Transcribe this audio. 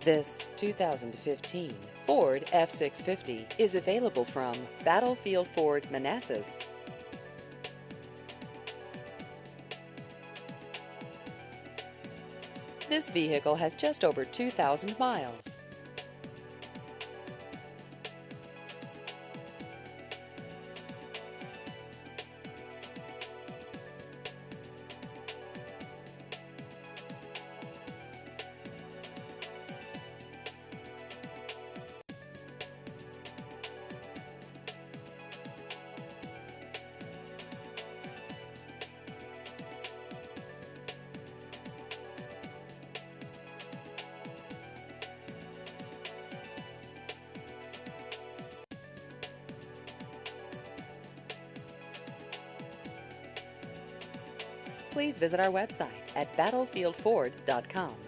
This 2015 Ford F650 is available from Battlefield Ford Manassas. This vehicle has just over 2,000 miles. Please visit our website at battlefieldford.com.